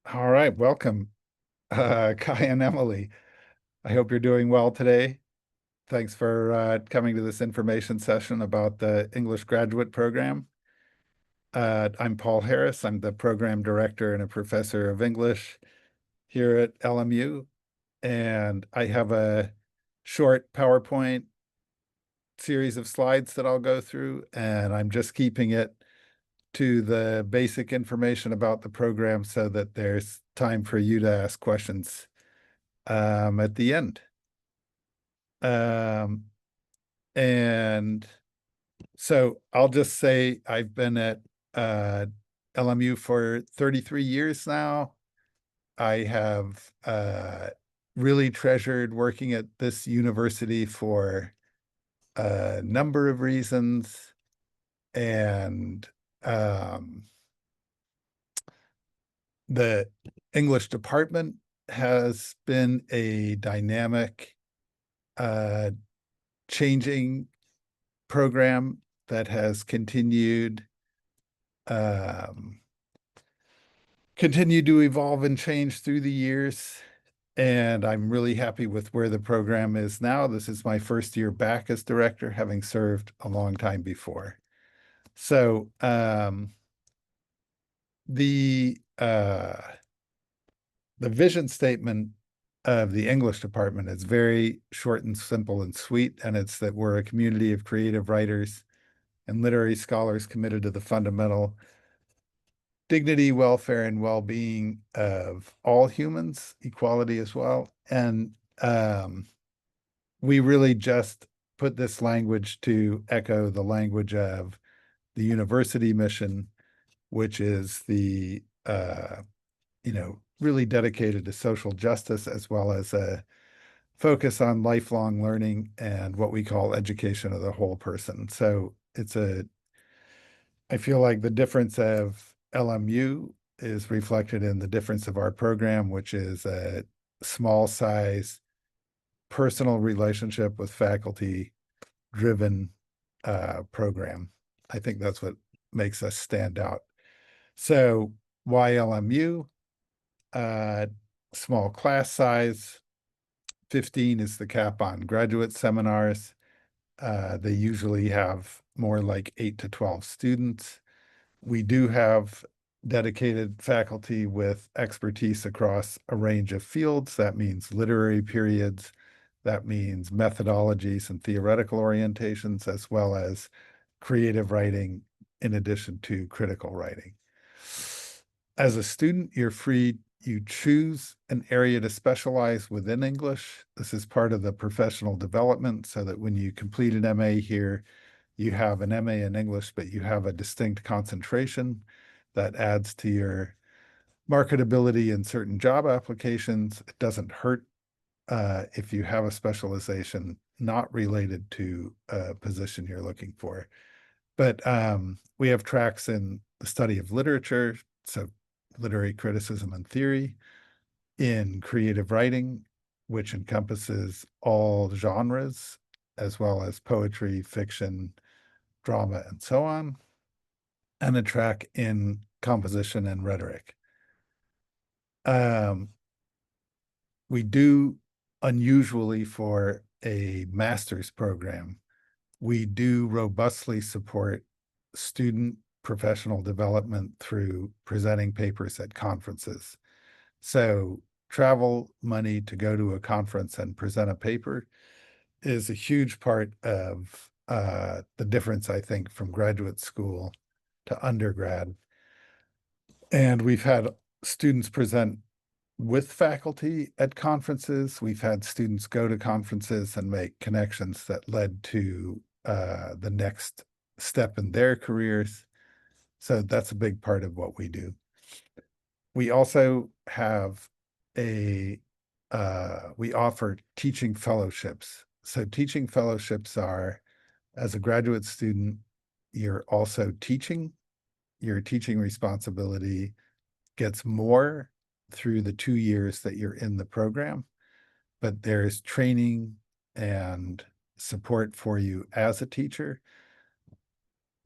All right, welcome, Kai and Emily. I hope you're doing well today. Thanks for coming to this information session about the English graduate program. I'm Paul Harris. I'm the program director and a professor of English here at LMU, and I have a short PowerPoint series of slides that I'll go through, and I'm just keeping it to the basic information about the program so that there's time for you to ask questions at the end. Um, and so I'll just say I've been at uh, LMU for 33 years now. I have really treasured working at this university for a number of reasons. And um, the English department has been a dynamic, uh, changing program that has um, continued to evolve and change through the years. And I'm really happy with where the program is now. This is my first year back as director, having served a long time before. So the uh, the vision statement of the English department is very short and simple and sweet, and it's that we're a community of creative writers and literary scholars committed to the fundamental dignity, welfare, and well-being of all humans, equality as well. And we really just put this language to echo the language of the university mission, which is really dedicated to social justice as well as a focus on lifelong learning and what we call education of the whole person. So I feel like the difference of LMU is reflected in the difference of our program, which is a small size personal relationship with faculty driven program. I think that's what makes us stand out. So why LMU? Uh, Small class size, 15 is the cap on graduate seminars. They usually have more like 8 to 12 students. We do have dedicated faculty with expertise across a range of fields. That means literary periods, that means methodologies and theoretical orientations, as well as creative writing in addition to critical writing. As a student, you choose an area to specialize within English. This is part of the professional development so that when you complete an MA here, you have an MA in English, but you have a distinct concentration that adds to your marketability in certain job applications. It doesn't hurt if you have a specialization not related to a position you're looking for. But we have tracks in the study of literature, so literary criticism and theory, in creative writing, which encompasses all genres, as well as poetry, fiction, drama, and so on, and a track in composition and rhetoric. Um, we do, unusually for a master's program, we do robustly support student professional development through presenting papers at conferences. So travel money to go to a conference and present a paper is a huge part of the difference, I think, from graduate school to undergrad. And we've had students present with faculty at conferences. We've had students go to conferences and make connections that led to the next step in their careers. So that's a big part of what we do. We also have we offer teaching fellowships. So teaching fellowships are, as a graduate student, you're also teaching. Your teaching responsibility gets more through the 2 years that you're in the program, but there's training and support for you as a teacher.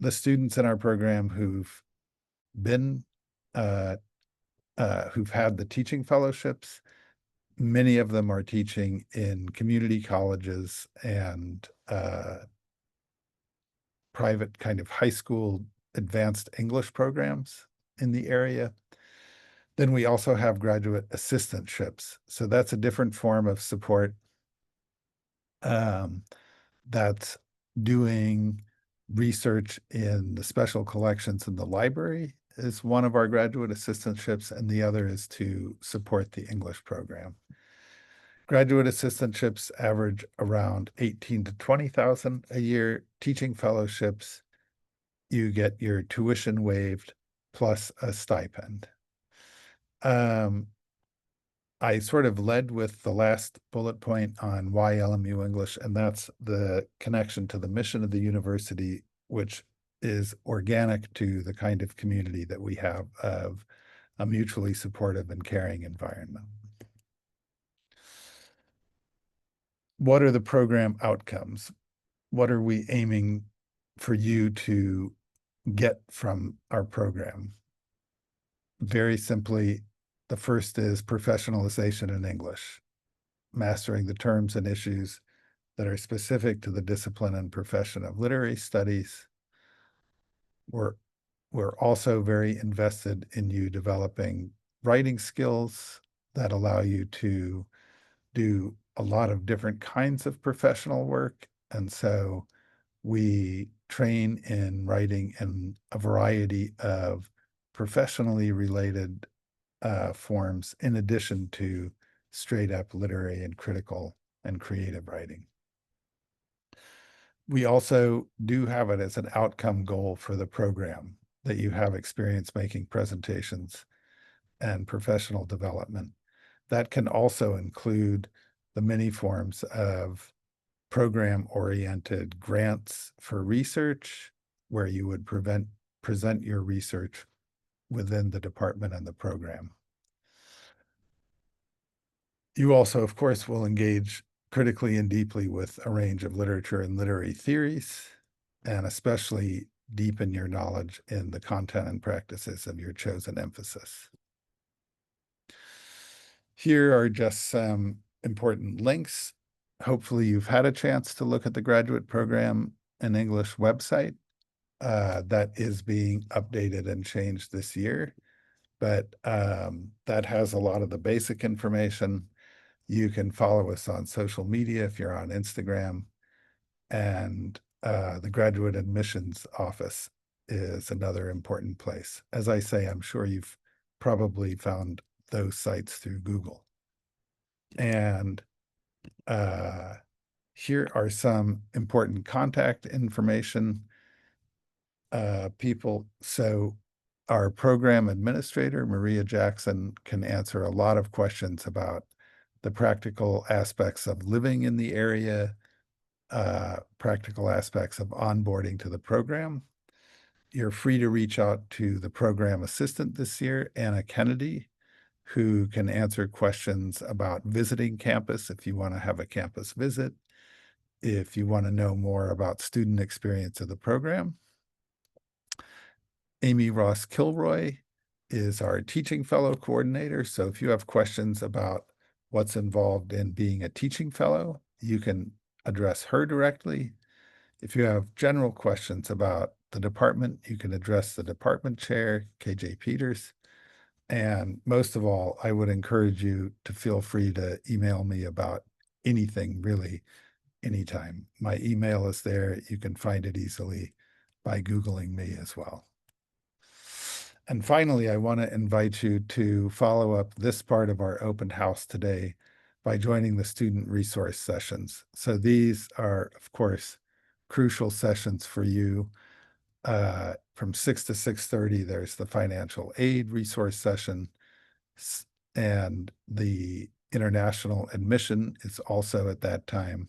The students in our program who've been who've had the teaching fellowships. Many of them are teaching in community colleges and private kind of high school advanced English programs in the area. Then we also have graduate assistantships. So that's a different form of support that's doing research in the special collections in the library is one of our graduate assistantships, and the other is to support the English program. Graduate assistantships average around 18 to 20,000 a year. Teaching fellowships, you get your tuition waived plus a stipend. I sort of led with the last bullet point on why LMU English, and that's the connection to the mission of the university, which is organic to the kind of community that we have of a mutually supportive and caring environment. What are the program outcomes? What are we aiming for you to get from our program? Very simply, the first is professionalization in English, mastering the terms and issues that are specific to the discipline and profession of literary studies. We're also very invested in you developing writing skills that allow you to do a lot of different kinds of professional work. And so we train in writing in a variety of professionally related forms in addition to straight up literary and critical and creative writing. We also do have it as an outcome goal for the program that you have experience making presentations and professional development. That can also include the many forms of program-oriented grants for research, where you would present your research within the department and the program. You also, of course, will engage critically and deeply with a range of literature and literary theories, and especially deepen your knowledge in the content and practices of your chosen emphasis. Here are just some important links. Hopefully you've had a chance to look at the graduate program in English website. That is being updated and changed this year, but that has a lot of the basic information. You can follow us on social media if you're on Instagram, and the graduate admissions office is another important place. As I say, I'm sure you've probably found those sites through Google. And here are some important contact information. People, so our program administrator, Maria Jackson, can answer a lot of questions about the practical aspects of living in the area, practical aspects of onboarding to the program. You're free to reach out to the program assistant this year, Anna Kennedy, who can answer questions about visiting campus if you want to have a campus visit, if you want to know more about student experience of the program. Amy Ross Kilroy is our teaching fellow coordinator. So if you have questions about what's involved in being a teaching fellow, you can address her directly. If you have general questions about the department, you can address the department chair, KJ Peters. And most of all, I would encourage you to feel free to email me about anything, really, anytime. My email is there. You can find it easily by Googling me as well. And finally, I want to invite you to follow up this part of our open house today by joining the student resource sessions. So these are, of course, crucial sessions for you. From 6 to 6:30, there's the financial aid resource session, and the international admission is also at that time.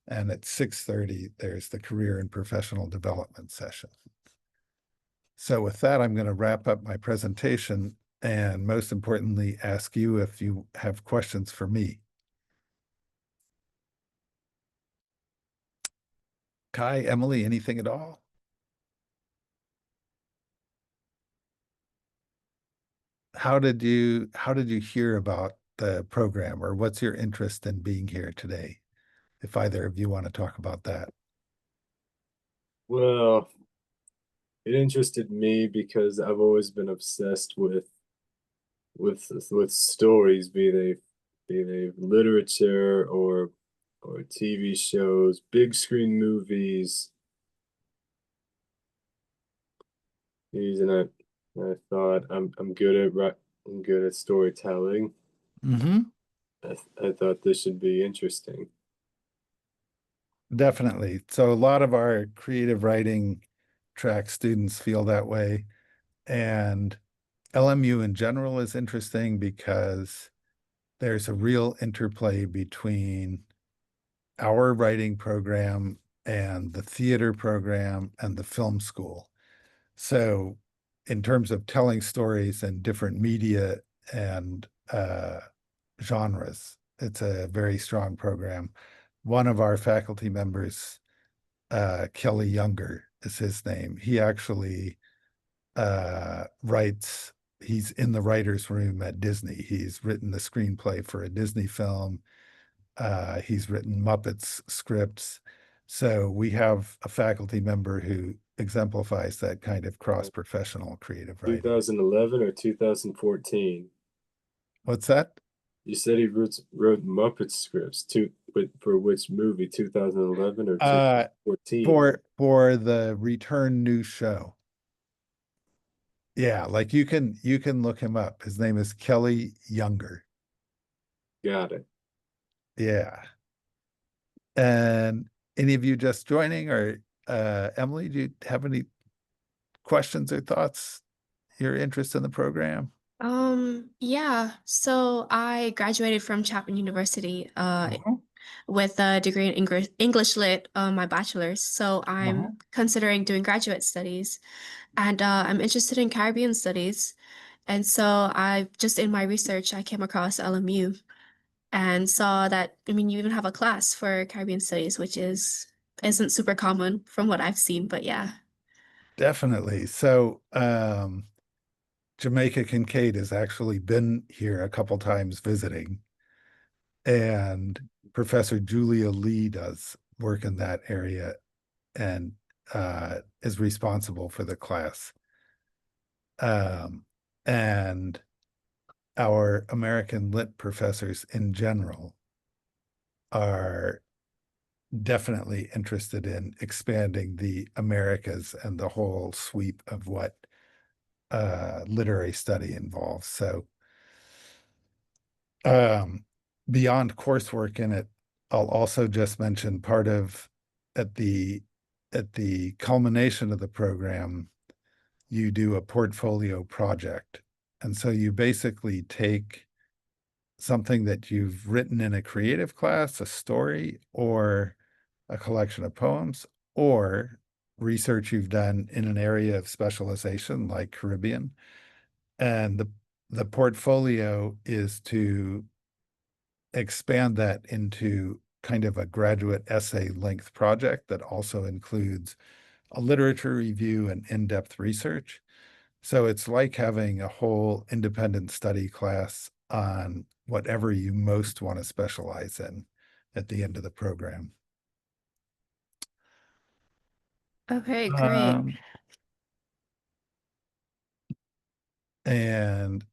And at 6:30, there's the career and professional development session. So with that, I'm going to wrap up my presentation and most importantly, ask you if you have questions for me. Kai, Emily, anything at all? No, how did you hear about the program, or what's your interest in being here today? If either of you want to talk about that. Well, it interested me because I've always been obsessed with stories, be they literature or TV shows, big screen movies. And I thought I'm good at storytelling. Hmm. I thought this should be interesting. Definitely. So a lot of our creative writing track students feel that way. And LMU in general is interesting because there's a real interplay between our writing program and the theater program and the film school. So, in terms of telling stories in different media and genres, it's a very strong program. One of our faculty members, Kelly Younger is his name. He actually writes, he's in the writer's room at Disney. He's written the screenplay for a Disney film. He's written Muppets scripts. So we have a faculty member who exemplifies that kind of cross-professional creative writing. 2011 or 2014? What's that? You said he wrote Muppet scripts for which movie? 2011 or Uh, 2014? for the return new show. Yeah, like you can look him up. His name is Kelly Younger. Got it. Yeah. And any of you just joining, or Emily, do you have any questions or thoughts? Your interest in the program? Yeah. So I graduated from Chapman University Uh-huh. with a degree in English Lit, my bachelor's. So Uh-huh. I'm considering doing graduate studies, and I'm interested in Caribbean studies. And so I just in my research I came across LMU and saw that, I mean, you even have a class for Caribbean studies, which isn't super common from what I've seen, but yeah. Definitely. So, Jamaica Kincaid has actually been here a couple times visiting, and Professor Julia Lee does work in that area and is responsible for the class. Um, and our American Lit professors in general are definitely interested in expanding the Americas and the whole sweep of what literary study involves. So, um, beyond coursework in it, I'll also just mention part of at the at the culmination of the program, you do a portfolio project. And so you basically take something that you've written in a creative class, a story, or a collection of poems, or research you've done in an area of specialization like Caribbean. And the portfolio is to expand that into kind of a graduate essay length project that also includes a literature review and in-depth research. So it's like having a whole independent study class on whatever you most want to specialize in at the end of the program. Okay, great. Um, and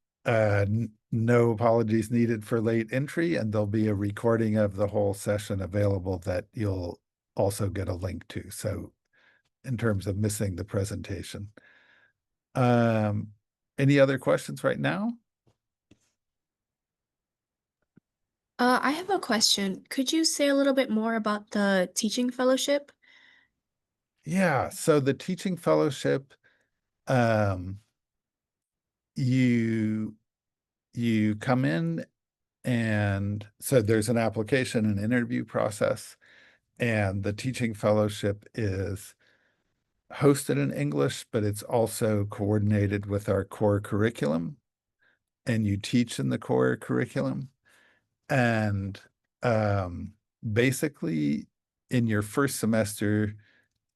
no apologies needed for late entry, and there'll be a recording of the whole session available that you'll also get a link to. So in terms of missing the presentation. Um, any other questions right now? I have a question. Could you say a little bit more about the teaching fellowship? Yeah, so the teaching fellowship, um, you you come in, and so there's an application and interview process, and the teaching fellowship is hosted in English, but it's also coordinated with our core curriculum, and you teach in the core curriculum. And um, basically, in your first semester,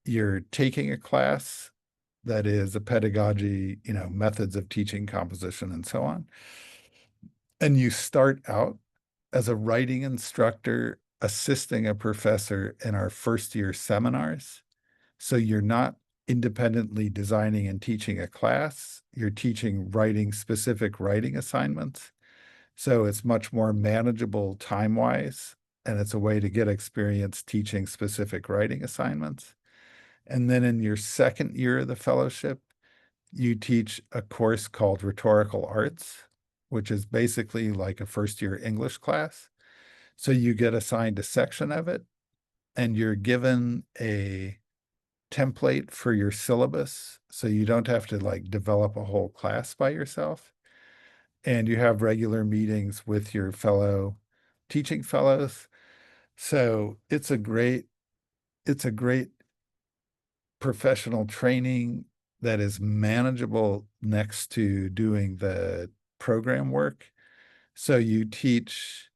you're taking a class that is a pedagogy, methods of teaching composition and so on. And you start out as a writing instructor assisting a professor in our first year seminars. So you're not independently designing and teaching a class, you're teaching specific writing assignments. So it's much more manageable time-wise, and it's a way to get experience teaching specific writing assignments. And then in your second year of the fellowship, you teach a course called Rhetorical Arts, which is basically like a first year English class. So you get assigned a section of it, and you're given a template for your syllabus. So you don't have to like develop a whole class by yourself. And you have regular meetings with your fellow teaching fellows. So it's a great professional training that is manageable next to doing the program work. So you teach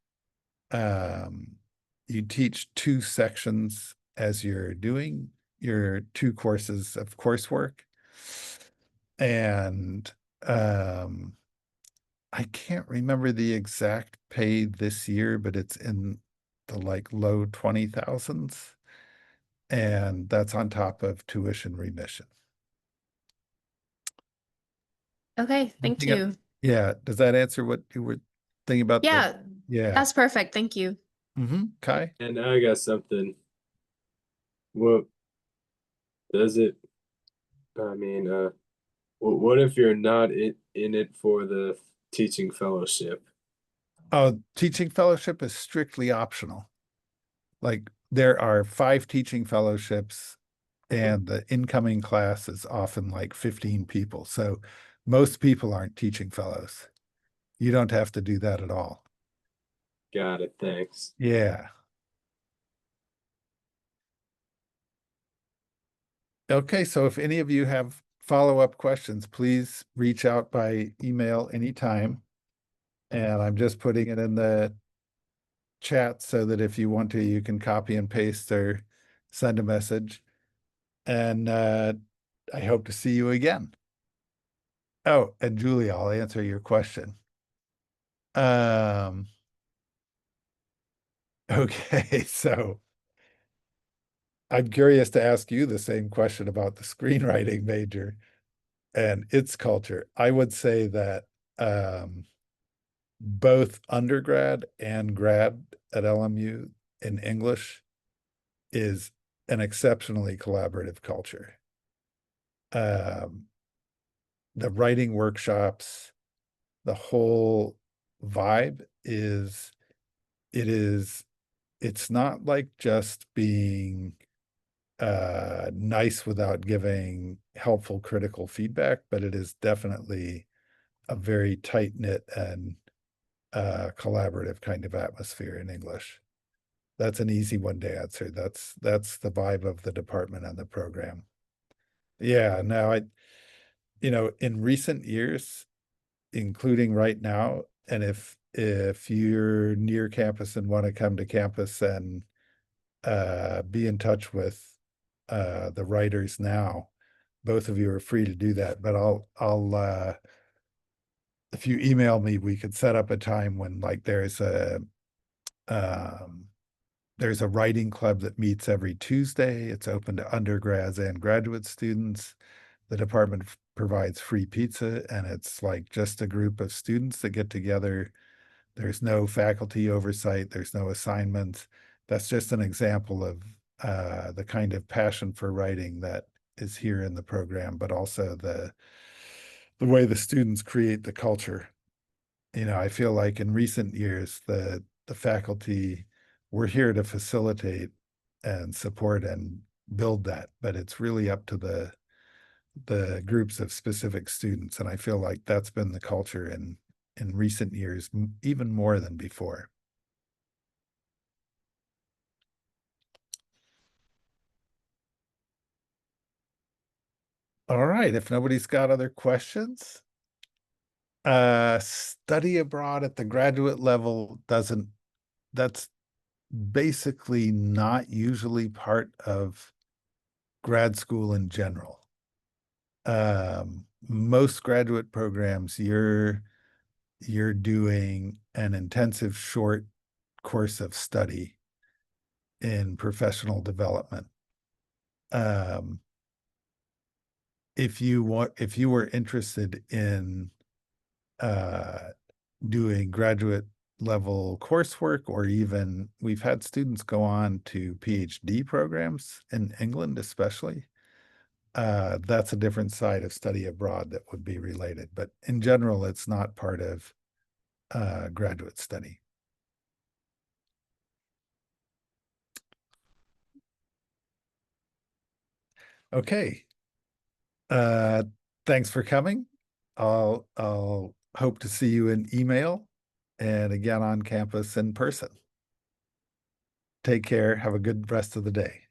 two sections as you're doing your two courses of coursework. And I can't remember the exact pay this year, but it's in the like low 20,000s. And that's on top of tuition remission. Okay, thank Yeah. you. Yeah. Does that answer what you were thinking about? Yeah, Yeah. that's perfect. Thank you. Kai? And I got something. What does it? I mean, what if you're not in it for the teaching fellowship? Oh, teaching fellowship is strictly optional. Like there are 5 teaching fellowships, and the incoming class is often like 15 people. So most people aren't teaching fellows. You don't have to do that at all. Got it. Thanks. Yeah. Okay, so if any of you have follow-up questions, please reach out by email anytime. And I'm just putting it in the chat so that if you want to, you can copy and paste or send a message. And I hope to see you again. Oh, and Julie, I'll answer your question. Okay, so I'm curious to ask you the same question about the screenwriting major and its culture. I would say that both undergrad and grad at LMU in English is an exceptionally collaborative culture. The writing workshops, the whole vibe it's not like just being nice without giving helpful critical feedback, but it is definitely a very tight-knit and collaborative kind of atmosphere in English. That's an easy one to answer. That's the vibe of the department and the program. Yeah, no, in recent years, including right now, and if you're near campus and want to come to campus and be in touch with the writers now, both of you are free to do that. But I'll if you email me, we could set up a time when like there's a writing club that meets every Tuesday. It's open to undergrads and graduate students. The department provides free pizza, and it's like just a group of students that get together. There's no faculty oversight, there's no assignments. That's just an example of the kind of passion for writing that is here in the program, but also the way the students create the culture. I feel like in recent years, the faculty, we're here to facilitate and support and build that, but it's really up to the groups of specific students. And I feel like that's been the culture in recent years, even more than before. All right, if nobody's got other questions, study abroad at the graduate level that's basically not usually part of grad school in general. Most graduate programs, you're doing an intensive short course of study in professional development. If you were interested in doing graduate level coursework, or even we've had students go on to PhD programs in England, especially. That's a different side of study abroad that would be related, but in general, it's not part of graduate study. Okay. Thanks for coming. I'll hope to see you in email and again on campus in person. Take care. Have a good rest of the day.